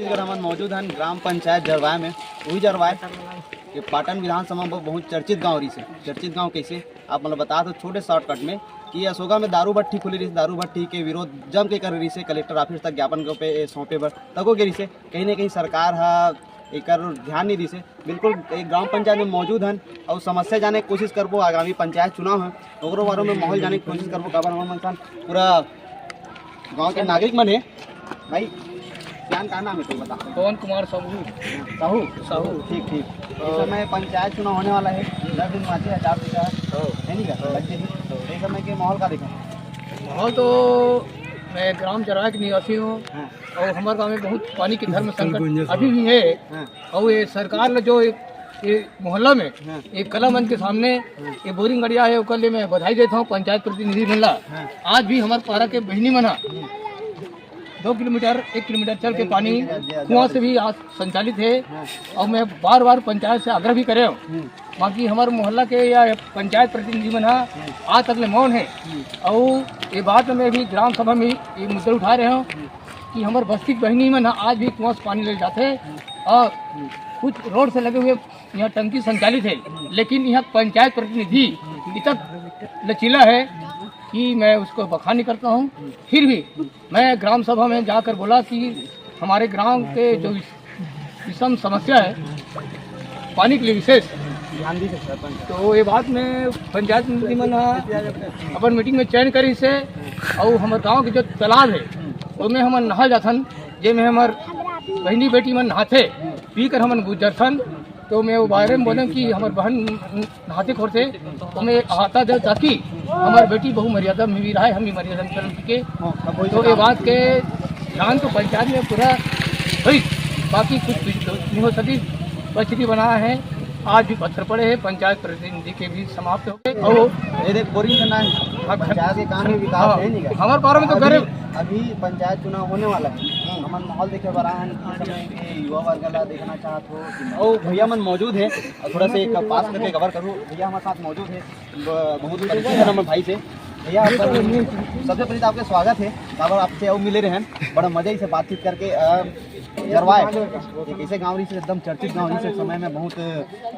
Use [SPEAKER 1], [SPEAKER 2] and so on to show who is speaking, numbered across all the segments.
[SPEAKER 1] अगर हम मौजूद हैं ग्राम पंचायत जरवाए में, वही जरवाए कि पाटन विधानसभा में बहुत चर्चित गाँव रही से। चर्चित गाँव कैसे आप मतलब बता दो छोटे शॉर्टकट में कि अशोका में दारू भट्टी खुली रही, दारू भट्टी के विरोध जम के कर रही से, कलेक्टर ऑफिस तक ज्ञापन पे सौंपे पर तको के रही से कहीं ना कहीं सरकार एक ध्यान नहीं दी से। बिल्कुल एक ग्राम पंचायत में मौजूद हैं और समस्या जाने की कोशिश करबो। आगामी पंचायत चुनाव है ओकरो बारे में माहौल जाने की कोशिश करबो। काबर हम इंसान पूरा गाँव के नागरिक मन है भाई। क्या नाम है तो बता।
[SPEAKER 2] पवन कुमार साहू
[SPEAKER 1] साहू साहू ठीक ठीक। इस समय पंचायत चुनाव होने वाला है, 10 दिन बाकी है, 4 दिन है नहीं का बच्चे ही। इस समय के माहौल का देखा
[SPEAKER 2] माहौल तो मैं ग्राम जरवाए के निवासी हूँ और हमारे गाँव में बहुत पानी की धर्म संकट अभी भी है। और ये सरकार ने जो ये मोहल्ला में एक कला मंच के सामने ये बोरिंग गड़िया है उसके लिए मैं बधाई देता हूँ। पंचायत प्रतिनिधि मिला आज भी हमारे पारा के बहनी मना 2 किलोमीटर 1 किलोमीटर चल के पानी कुआं से भी आज संचालित है। और मैं बार बार पंचायत से आग्रह भी करे हूँ। बाकी हमारे मोहल्ला के या पंचायत प्रतिनिधि मना आज तक ले मौन है। और ये बात में भी ग्राम सभा में ये मुद्दे उठा रहे हो कि हमारे बस्ती बहनी मना आज भी कुआं से पानी ले जाते हैं और कुछ रोड से लगे हुए यहाँ टंकी संचालित है। लेकिन यहाँ पंचायत प्रतिनिधि इतना लचीला है कि मैं उसको बखानी करता हूँ। फिर भी मैं ग्राम सभा में जाकर बोला कि हमारे ग्राम के जो विषम समस्या है पानी के लिए विशेष ध्यान दी सरपंच। तो ये बात में पंचायत प्रतिनिधि मन अपन मीटिंग में चयन करी से और हमारे गांव के जो तालाब है उसमें हमन नहा जाथन, जेमें हमार बहनी बेटी मन नहाते पी कर हमन गुजरथन। तो मैं वो बारे में बोले कि हमारे बहन नहाते खोरते तो मैं आता दे ताकि हमारी बेटी बहु मर्यादा में भी रहे, हम भी मर्यादा में चल सके। तो ये बात के ध्यान तो पंचायत में पूरा हुई, बाकी कुछ नहीं हो सकी परिस्थिति बना है। आज भी पत्थर पड़े हैं, पंचायत प्रतिनिधि के भी समाप्त हो गए। और
[SPEAKER 1] ये बोरिंग करना है पंचायत के काम में विकास है नहीं का।
[SPEAKER 2] हमारे पारा में तो करे
[SPEAKER 1] अभी पंचायत चुनाव होने वाला है। हमन माहौल देखे बरा है कि युवा वर्ग ला देखना चाहत हो और भैया मन मौजूद है। थोड़ा से एक पास करके कवर करूँ। भैया हमारे साथ मौजूद है, बहुत परिचित है हमारे भाई से। भैया सबसे पहले तो आपका स्वागत है। काबर आपसे और मिले रहे हैं, बड़ा मजा से बातचीत करके। जरवाए एक ऐसे गाँव रही से एकदम चर्चित गाँव रही से, समय में बहुत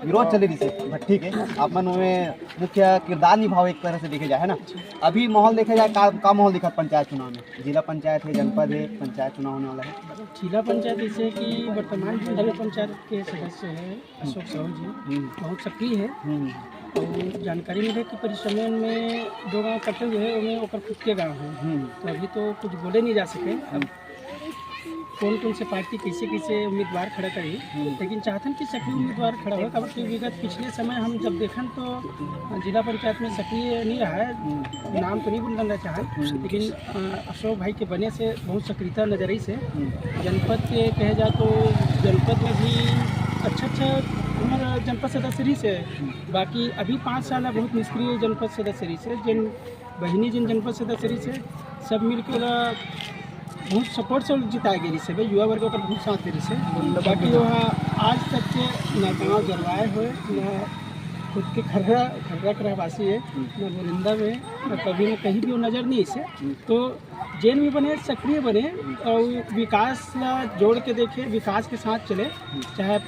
[SPEAKER 1] विरोध चले रही से भट्टी के। आप मन में मुख्य किरदार निभाओ एक तरह से देखे जाए है ना। अभी माहौल देखा जाए का माहौल दिखा पंचायत चुनाव में। जिला पंचायत है, जनपद है, पंचायत चुनाव होने वाला है।
[SPEAKER 3] जिला पंचायत जैसे कि वर्तमान जिला पंचायत के सदस्य है अशोक साहू जी, बहुत सक्रिय है। और जानकारी मिले कि परिसमन में 2 गाँव कटे हुए है, उनमें ओकर खुद के गाँव है। तो अभी तो कुछ बोले नहीं जा सके अब कौन कौन से पार्टी कैसे कैसे उम्मीदवार खड़ा करी, लेकिन चाहतन कि सक्रिय उम्मीदवार खड़ा हो। काबर कि विगत पिछले समय हम जब देखन तो जिला पंचायत में सक्रिय नहीं रहा है, नाम तो नहीं बोलना चाहे, लेकिन अशोक भाई के बने से बहुत सक्रियता नजर आई से। जनपद के कहे जाए तो जनपद में भी अच्छा हमारा जनपद सदस्य रही से। बाकी अभी 5 साल बहुत निष्क्रिय जनपद सदस्य रही से। जिन बहनी जिन जनपद सदस्य रही से सब मिलकर बहुत सपोर्ट से जिताए गए से भाई युवा वर्ग का बहुत साथ दे रही से। बाकी वहाँ आज तक के न गाँव जरवाए हुए न खुद के खर्रा के रहवासी है, न बोरिंदा में न कभी न कहीं भी वो नज़र नहीं इसे। तो जेन भी बने सक्रिय बने और विकास ला जोड़ के देखे, विकास के साथ चले। चाहे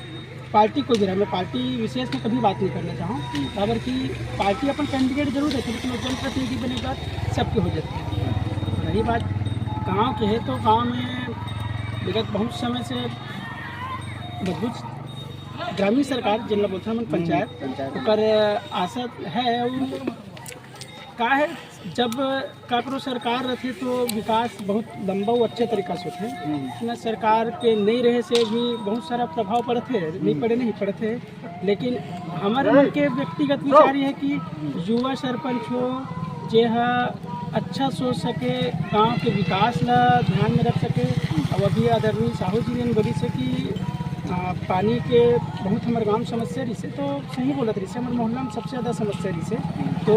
[SPEAKER 3] पार्टी को भी रहा, मैं पार्टी विशेष में कभी बात नहीं करना चाहूँ। अगर कि पार्टी अपन कैंडिडेट जरूर देखे, लेकिन जनप्रतिनिधि बने बात सबके हो जाती है। रही बात गाँव के है तो गाँव में विगत बहुत समय से मजबूत ग्रामीण सरकार जिला बोलता है पंचायत ऊपर आशा है। का है जब काकरो सरकार रहती तो विकास बहुत लंबा और अच्छे तरीका से होते हैं न। सरकार के नहीं रहे से भी बहुत सारा प्रभाव पड़ते हैं, नहीं पड़ते। लेकिन हमारे मन के व्यक्तिगत विचार ये है कि युवा सरपंच हो जे अच्छा सोच सके, गांव के विकास ला ध्यान में रख सके। अब अभी आदरणीय साहू जी ने बोली से कि पानी के बहुत हमारे गाँव में समस्या रही से, तो सही बोलत रही से हमारे मोहल्ला में सबसे ज़्यादा समस्या रही से। तो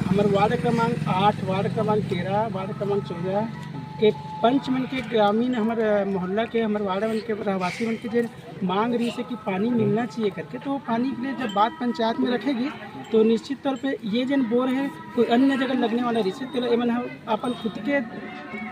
[SPEAKER 3] हमारे वार्ड क्रमांक 8, वार्ड क्रमांक 13, वार्ड क्रमांक 14 के पंच मन के ग्रामीण हमारे मोहल्ला के हमारे वार्ड मन के रहवासी मन के जो मांग रही से कि पानी मिलना चाहिए करके, तो पानी के लिए जब बात पंचायत में रखेगी तो निश्चित तौर पे ये जन बोर है कोई अन्य जगह लगने वाला रिश्ते तो ये हम अपन खुद के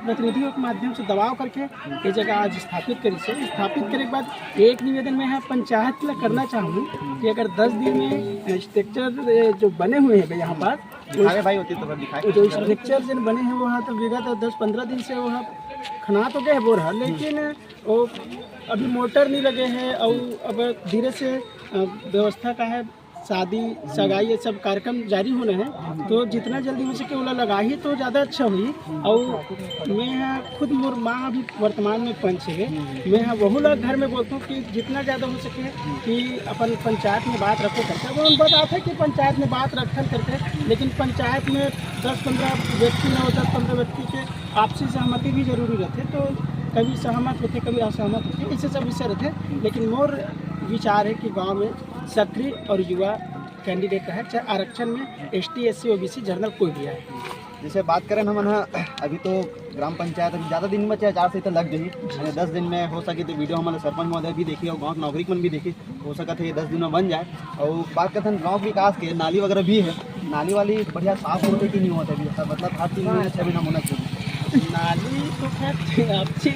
[SPEAKER 3] प्रतिनिधियों के माध्यम से दबाव करके ये जगह आज स्थापित करी से स्थापित करने के बाद एक निवेदन में है पंचायत के लिए करना चाहूँ कि अगर 10 दिन में स्ट्रक्चर जो बने हुए हैं यहाँ पर
[SPEAKER 1] भाई होती तो दिखाई
[SPEAKER 3] जो स्ट्रक्चर जो बने हैं वो तो विगत 10-15 दिन से वहाँ खना तो गए बोर है लेकिन वो अभी मोटर नहीं लगे हैं और अब धीरे से व्यवस्था का है शादी सगाई ये सब कार्यक्रम जारी होने हैं तो जितना जल्दी हो सके वो लगा ही तो ज़्यादा अच्छा हुई। और मैं यहाँ खुद मोर माँ अभी वर्तमान में पंच है मैं यहाँ वह लोग घर में बोलता हूँ कि जितना ज़्यादा हो सके कि अपन पंचायत में बात रखो करते वो बताते कि पंचायत में बात रखल करते लेकिन पंचायत में 10-15 व्यक्ति न 10-15 व्यक्ति के आपसी सहमति भी जरूरी रहते तो कभी सहमत होते कभी असहमत होते इससे सब विषय रहते लेकिन मोर विचार है कि गांव में सक्रिय और युवा कैंडिडेट है चाहे आरक्षण में ST SC OBC जनरल कोई भी है।
[SPEAKER 1] जैसे बात करें हम अभी तो ग्राम पंचायत अभी ज़्यादा दिन में चाहे 4 से तो लग गई 10 दिन में हो सके तो वीडियो हमारे सरपंच महोदय भी देखी और गाँव के नागरिक मन भी देखी हो सका था ये 10 दिन में बन जाए। और बात करते हैं गाँव विकास के नाली वगैरह भी है नाली वाली बढ़िया साफ होते कि नहीं होते भी मतलब हर चीज़ में 6 महीना होना चाहिए।
[SPEAKER 3] नाली तो खैर आपसी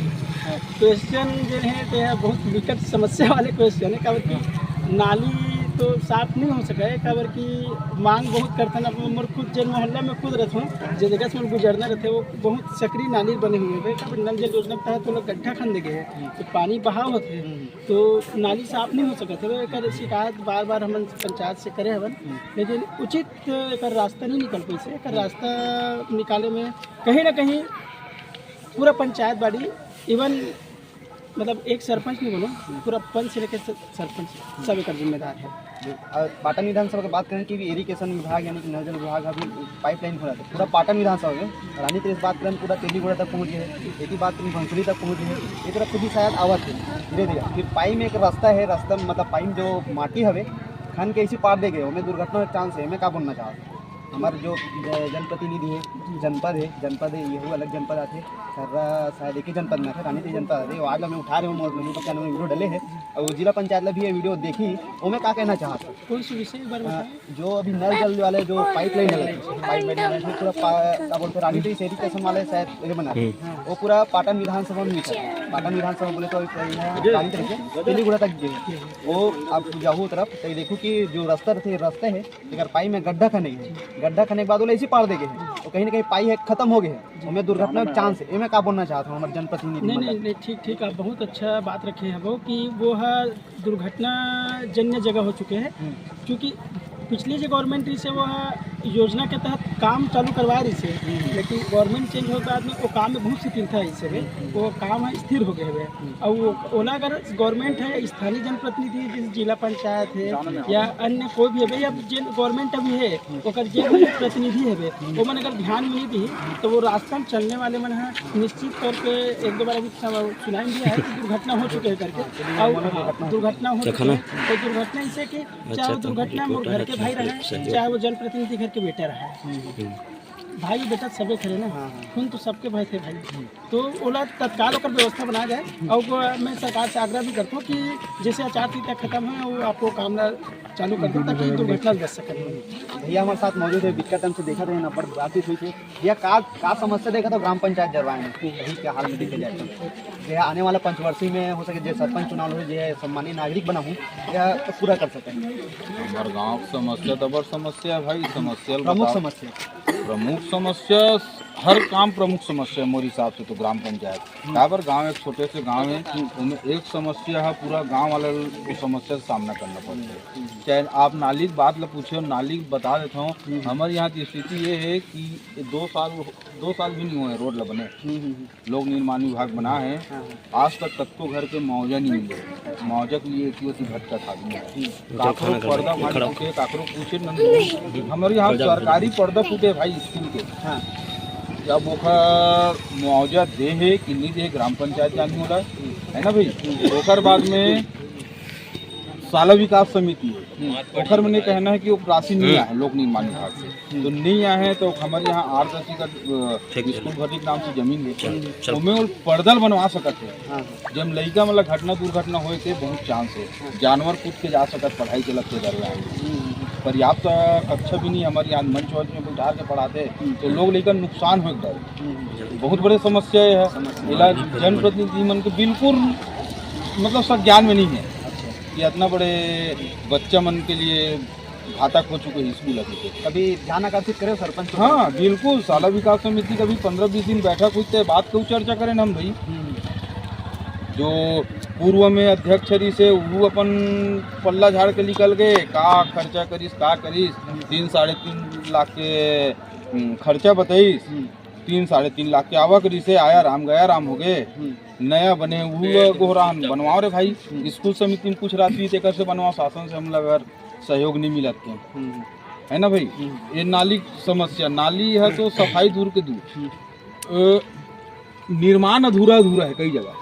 [SPEAKER 3] क्वेश्चन जो है तो बहुत विकट समस्या वाले क्वेश्चन है काबर की नाली तो साफ नहीं हो सका है काबर की मांग बहुत करते हैं मोर खुद जन मोहल्ला में खुद रहता हूँ जो जगह से गुजरना रहते वो बहुत सक्रिय नाली बने हुए हैं नल जल योजना के तहत तो लोग गड्ढा खन दे गए हैं तो पानी बहाव होते हैं तो नाली साफ नहीं हो सका थे एक शिकायत बार बार हम पंचायत से करे हवन लेकिन उचित एक रास्ता नहीं निकल पैसे एक रास्ता निकाले में कहीं ना कहीं पूरा पंचायत बाड़ी इवन मतलब एक सरपंच नहीं बोलो पूरा पंच से लेकर सरपंच सब एक जिम्मेदार है।
[SPEAKER 1] पाटन विधानसभा की बात करें कि इरिगेशन विभाग यानी कि नल विभाग अभी पाइपलाइन खोला था पूरा पाटन विधानसभा में रानी तेज बात करें पूरा तेलीगुड़ा तक पहुँच गए एक ही बात करें भंसुरी तक पहुँच गए एक तरफ से भी शायद आवत है धीरे धीरे फिर पाई में एक रास्ता है रास्ता मतलब पाई में जो माटी हवे खन के इसी पार दे गए हमें दुर्घटना का चांस है मैं क्या बोलना चाहता हमारे जो जनप्रतिनिधि है जनपद है ये अलग जनपद आते सर्रा शायद एक ही जनपद में है रानी तेज जनपद आते आज मैं उठा रहे हूँ वीडियो डले है और जिला पंचायत में भी ये वीडियो देखी वो मैं क्या कहना चाहता
[SPEAKER 3] कौन सी विषय
[SPEAKER 1] जो अभी नल जल वाले जो पाइपलाइन है पाइपलाइन पूरा क्या बोलते रानी तेज एरिकेशन वाले शायद ये बना वो पूरा पाटन विधानसभा में पाटन विधानसभा बोले तो रानी तेज तेलीगुड़ा तक गए वो आप जाओ तरफ तो देखो कि जो रास्ता है अगर पाई में गड्ढा खने गड्ढा खने के बाद वो इसी पार दे गए हैं तो कहीं ना कहीं पाई है खत्म हो गए हैं हमें दुर्घटना का चांस है मैं क्या बोलना चाहता हूँ हमारे जनप्रतिनिधि
[SPEAKER 3] नहीं ठीक आप बहुत अच्छा बात रखे हैं वो कि वो दुर्घटना जन्य जगह हो चुके हैं क्योंकि पिछली जो गवर्नमेंट से वो योजना के तहत काम चालू करवा रही से लेकिन गवर्नमेंट चेंज होने के बाद में वो काम में बहुत शिथिलता है इससे वो काम है स्थिर हो गए हुए और वो ओला अगर गवर्नमेंट है स्थानीय जनप्रतिनिधि जैसे जिला पंचायत है या अन्य कोई भी है या जिन गवर्नमेंट अभी है अगर जो प्रतिनिधि है वो मन अगर ध्यान में दी तो वो रास्ता में चलने वाले मन है निश्चित तौर पर एक दो बार अभी सुनाई दिया है कि दुर्घटना हो चुके हैं करके और दुर्घटना हो चुकी है तो दुर्घटना इससे कि चाहे वो दुर्घटना मोर घर के भाई रहे चाहे वो जनप्रतिनिधि घर के बेटे रहे भाई बेटा सबे खड़े ना खून तो सबके भाई थे भाई तो ओला तत्काल होकर व्यवस्था बना जाए और मैं सरकार से आग्रह भी करता हूँ कि जैसे आचार संहिता खत्म है वो आपको काम चालू कर दो ताकि दुर्घटना बच सके।
[SPEAKER 1] भैया हमारे साथ मौजूद है बीच टाइम से देखा था ना पर बातचीत हुई थी भैया का समस्या देखा था ग्राम पंचायत जरवाए में यही के हाल में देखे जाए यह आने वाला पंचवर्षीय में हो सके जो सरपंच चुनाव हो जो सम्मानीय नागरिक बना हूँ यह पूरा कर सकें
[SPEAKER 4] हमारे गाँव की समस्या तो बड़ समस्या भाई समस्या
[SPEAKER 1] प्रमुख
[SPEAKER 4] समस्या हर काम प्रमुख समस्या है मोरे हिसाब से तो ग्राम पंचायत काबर गांव एक छोटे से गांव है उनमें एक समस्या है पूरा गांव वाले को समस्या का सामना करना पड़ता है चाहे आप नाली की बात ला पूछे नाली बता देता हूँ हमारे यहाँ की स्थिति ये है कि 2 साल भी नहीं हुए रोड ला बने लोक निर्माण विभाग बना है आज तक तत्को घर के मुआवजा नहीं मिले मुआवजा के लिए एक भटका था काकरो पर्दा फाड़ फूटे काकरो पूछे हमारे यहाँ सरकारी पर्दा फूटे भाई स्कूल के जब ओखर मुआवजा दे है कि नहीं दे ग्राम पंचायत जानी होला है ना भाई ओखर बाद में साला विकास समिति है ओखर मैंने कहना है कि वो राशि नहीं आए लोक निर्माण विभाग से तो नहीं आए हैं तो हमारे यहाँ 8-10 का स्कूल भर्ती के नाम से जमीन है तो मैं पर्दल बनवा सकते हैं जब लड़का मतलब घटना दुर्घटना होए के बहुत चांस है जानवर कूद के जा सकत पढ़ाई के लगते डर रहा है पर्याप्त कक्षा भी नहीं हमारे यहाँ मंच वंच में बैठा के पढ़ाते तो लोग लेकर नुकसान हो गए। बहुत बड़ी समस्या है। इलाज जनप्रतिनिधि मन के बिल्कुल मतलब सब ज्ञान में नहीं है कि इतना बड़े बच्चा मन के लिए घातक हो चुके हैं स्कूल अभी के।
[SPEAKER 1] कभी ध्यान आकर्षित करे सरपंच?
[SPEAKER 4] हाँ बिल्कुल, शाला विकास समिति कभी 15-20 दिन बैठक हुई थे, बात क्यों चर्चा करें हम भाई। जो पूर्व में अध्यक्ष रही से वो अपन पल्ला झाड़ के निकल गए, का खर्चा करीस 3-3.5 लाख के खर्चा बताइस, 3-3.5 लाख के आवक रही से आया राम गया राम हो गए। नया बने वो गोहरान बनवाओ रे भाई, स्कूल समिति में कुछ राशि तेकर से बनवाओ, शासन से हम अगर सहयोग नहीं मिलत के है ना भाई। ये नाली समस्या, नाली है तो सफाई दूर के दूर, निर्माण अधूरा है कई जगह।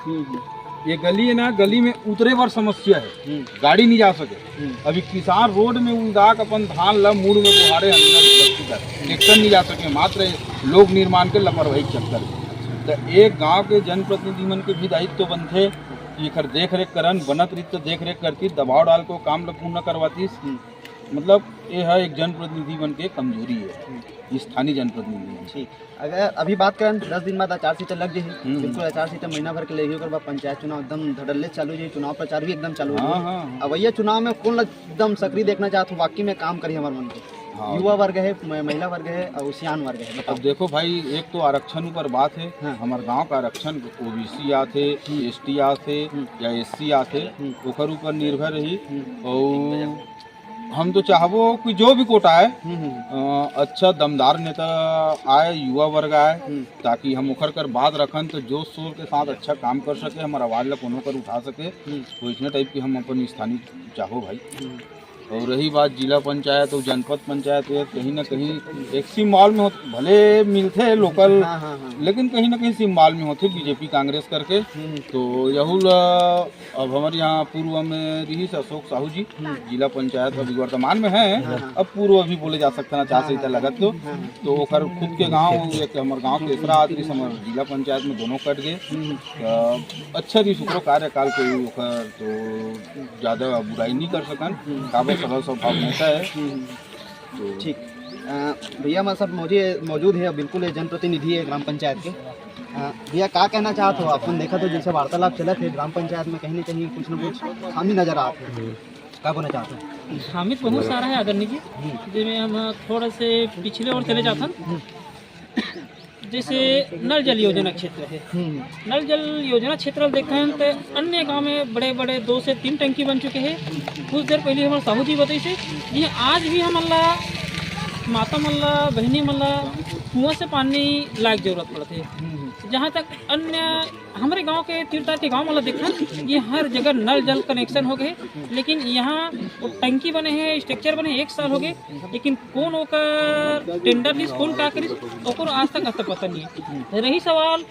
[SPEAKER 4] ये गली है ना, गली में उतरे बार समस्या है, गाड़ी नहीं जा सके। अभी किसान रोड में उदाक अपन धान ला मूड में बुहारे अंदर ट्रैक्टर नहीं जा सके, मात्र लोग निर्माण के लापरवाही चक्कर। तो एक गांव के जनप्रतिनिधि मन के भी दायित्व बनते कि एकर देख रेख करन, बनत रीत तो देख रेख करती, दबाव डाल को काम पूर्ण करवाती। मतलब ये है एक जनप्रतिनिधि बन के कमजोरी है, स्थानीय जनप्रतिनिधि।
[SPEAKER 1] ठीक, अगर अभी बात करें 10 दिन बाद आचार संहिता लग जाए, बिल्कुल आचार संहिता महीना भर के लगी, ओकर बाद पंचायत चुनाव एकदम धड़ल्ले चालू हो जाए, चुनाव प्रचार भी एकदम चालू हो जाए। अब ये चुनाव में कौन एकदम सक्रिय देखना चाहते हो, वाकई में काम करी हमारे मन को? युवा वर्ग है, महिला वर्ग है और सियान वर्ग है।
[SPEAKER 4] अब देखो भाई, एक तो आरक्षण ऊपर बात है। हमारे गांव का आरक्षण ओबीसी आते, एसटी आते या एससी आते, ओकर ऊपर निर्भर रही। और हम तो चाहबो कि जो भी कोटा है अच्छा दमदार नेता आए, युवा वर्ग आए, ताकि हम ओखर कर बात रखन तो जोश शोर के साथ अच्छा काम कर सके, हमारा आवाज ला कोनो कर उठा सके। तो इसने टाइप की हम अपन स्थानीय चाहो भाई। और रही बात जिला पंचायत और जनपद पंचायत, कहीं ना कहीं एक सिंबल में होते, भले मिलते हैं लोकल, लेकिन कहीं ना कहीं सिंबल में होते बीजेपी कांग्रेस करके। तो यहुल अब हमारे यहाँ पूर्व में रही अशोक साहू जी जिला पंचायत अभी वर्तमान में है, अब पूर्व भी बोले जा सकता ना, 4 सहिता लगत तो ओखर खुद के गाँव, एक हमारे गाँव के तीसरा आदमी हमारे जिला पंचायत में दोनों कट गए। अच्छा रही शुक्र कार्यकाल के ओखर तो ज़्यादा बुराई नहीं कर सकन, काबे सरल स्वभाव नेता है। तो
[SPEAKER 1] ठीक, भैया हमारे साथ मौजूद है, बिल्कुल ये जनप्रतिनिधि है ग्राम पंचायत के। भैया क्या कहना चाहते हो? अपन देखा तो जैसे वार्तालाप चला थे ग्राम पंचायत में, कहीं ना कहीं कुछ न कुछ खामी नजर आते हैं, क्या कहना चाहते हो?
[SPEAKER 3] खामी तो बहुत सारा है आदरणीय जी, जिसमें हम थोड़ा से पिछले और चले जाते हैं। जैसे नल जल योजना क्षेत्र है, नल जल योजना क्षेत्र देखें तो अन्य गांव में बड़े बड़े 2 से 3 टंकी बन चुके हैं। कुछ देर पहले हमारे साहू जी बताई से ये आज भी हमला माता मल्ला बहनी मल्ला कुआं से पानी लायक जरूरत पड़ती है। जहाँ तक अन्य हमारे गांव के तीर्थार के गांव वाला देखा, ये हर जगह नल जल कनेक्शन हो गए, लेकिन यहाँ टंकी बने हैं, स्ट्रक्चर बने 1 साल हो गए, लेकिन कौन ओकर टेंडर लिस्ट कौन क्या करी ओकर आज तक पता नहीं है। रही सवाल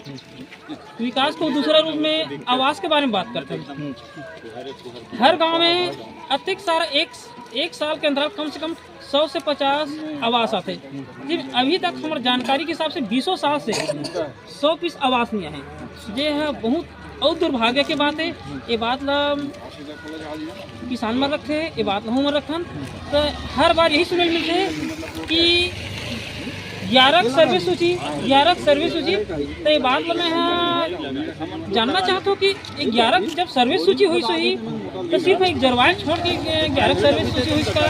[SPEAKER 3] विकास को दूसरा रूप में आवास के बारे में बात करते हैं। हर गांव में अत्यधिक सारा एक साल के अंदर कम से कम 100 से 50 आवास आते हैं। अभी तक हमारी जानकारी के हिसाब से 20 साल से 100 पीस आवास नहीं आए। ये है बहुत और दुर्भाग्य की बात है। ये बात ला किसान में रखे, ये बात में रखन तो हर बार यही सुनने मिलते है कि 11 सर्विस सूची तो ये बात मैं जानना चाहता हूँ कि 11 जब सर्विस सूची हुई सही तो सिर्फ एक जरवाल छोड़ के 11 सर्विस सूची हुई इसका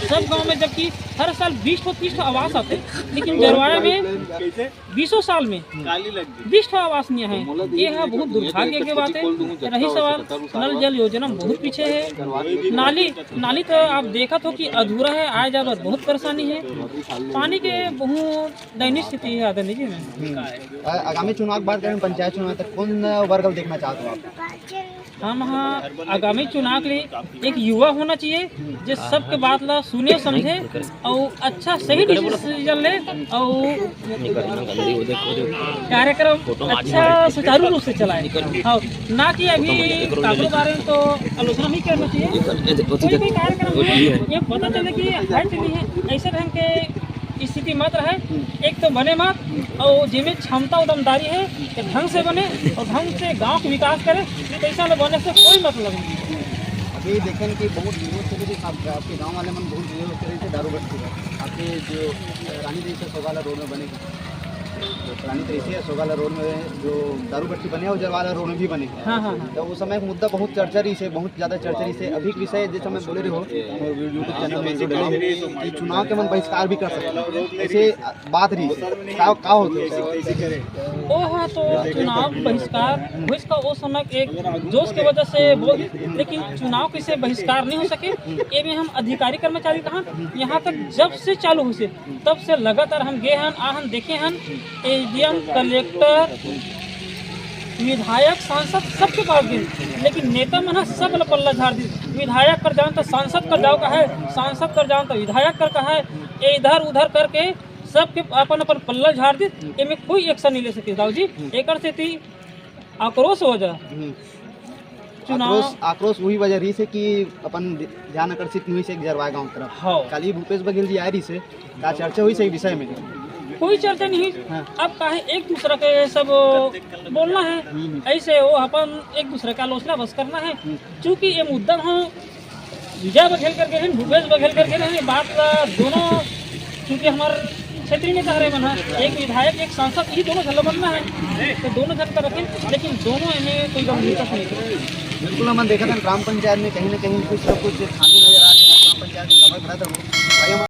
[SPEAKER 3] सब गांव में, जबकि हर साल 20-30 आवास आते, लेकिन जरवाया में 20 साल में 20 आवास नहीं है। ये है बहुत दुर्भाग्य की बात है। रही सवाल नल जल योजना बहुत पीछे है। नाली तो आप देखा तो कि अधूरा है, आए जा बहुत परेशानी है, पानी के बहुत दयनीय स्थिति है आदरणीय जी में।
[SPEAKER 1] आगामी चुनाव के बाद पंचायत चुनाव तक कौन वर्ग देखना चाहते हो आप?
[SPEAKER 3] हम आगामी चुनाव के लिए एक युवा होना चाहिए जो सबके बात ला सुने समझे और अच्छा सही डिसीजन ले और कार्यक्रम अच्छा सुचारू रूप से चलाए, और ना कि अभी काबू बारे में तो आलोचना नहीं करना चाहिए। कोई भी कार्यक्रम ये पता चले कि हट नहीं है, ऐसे ढंग के स्थिति मत रहे, एक तो बने मत और जिसमें क्षमता और दमदारी है कि ढंग से बने और ढंग से गांव का विकास करे, पैसा न बने से कोई मतलब नहीं।
[SPEAKER 1] अभी देखें कि बहुत विरोध चले थे आपके गांव वाले मन बहुत विरोध करे थे दारू बस्ती का आपके जो रानी देवी से सोगाला रोड में बने रानी देवी से सोगाला रोड में जो दारू बस्ती बने और जरवाला रोड में भी बने
[SPEAKER 3] हाँ हाँ हाँ
[SPEAKER 1] तो उस समय का मुद्दा बहुत चर्चा रही से बहुत ज़्यादा चर्चा रही से अभी के विषय जैसे मैं बोले रहे हो यूट्यूब चैनल में जो डाले हो कि चुनाव के मन बहिष्कार भी कर सकते ऐसे बात रही से का होते
[SPEAKER 3] वो हाँ तो चुनाव बहिष्कार इसका वो समय एक जोश की वजह से बोल दी, लेकिन चुनाव कैसे बहिष्कार नहीं हो सके ये में हम अधिकारी कर्मचारी कहाँ यहाँ तक जब से चालू हुई से तब से लगातार हम गए हन आहन देखे हन एडीएम कलेक्टर विधायक सांसद सबके पास गए लेकिन नेता मन सब पल्ला झाड़ दी विधायक कर जाओ तो सांसद कर जाओ का है सांसद कर जाओ तो विधायक कर का है ये इधर उधर करके सबके अपन अपन पल्ला झाड़ दी एमे कोई एक्शन नहीं ले सके दाऊ जी एक से थी आक्रोश हो जा
[SPEAKER 1] आक्रोश वही वजह रही से कि अपन ध्यान आकर्षित हुई से जरवा गाँव तरफ
[SPEAKER 3] हाँ
[SPEAKER 1] खाली भूपेश बघेल जी आ रही से का चर्चा हुई से विषय में
[SPEAKER 3] कोई चर्चा नहीं
[SPEAKER 1] हाँ।
[SPEAKER 3] अब काहे एक दूसरे के सब बोलना है ऐसे वो अपन एक दूसरे का आलोचना बस करना है क्योंकि ये मुद्दा हम विजय बघेल करके हैं भूपेश बघेल करके हैं बात दोनों क्योंकि हमारे क्षेत्रीय नेता रहे बना एक विधायक एक सांसद ये दोनों झल बनना है तो दोनों झल कर रखें लेकिन दोनों इन्हें कोई गंभीरता से नहीं करें
[SPEAKER 1] बिल्कुल हम देखा था ग्राम पंचायत में कहीं ना कहीं कुछ ना कुछ खामी नजर आ रही है ग्राम पंचायत की खबर बड़ा था भाई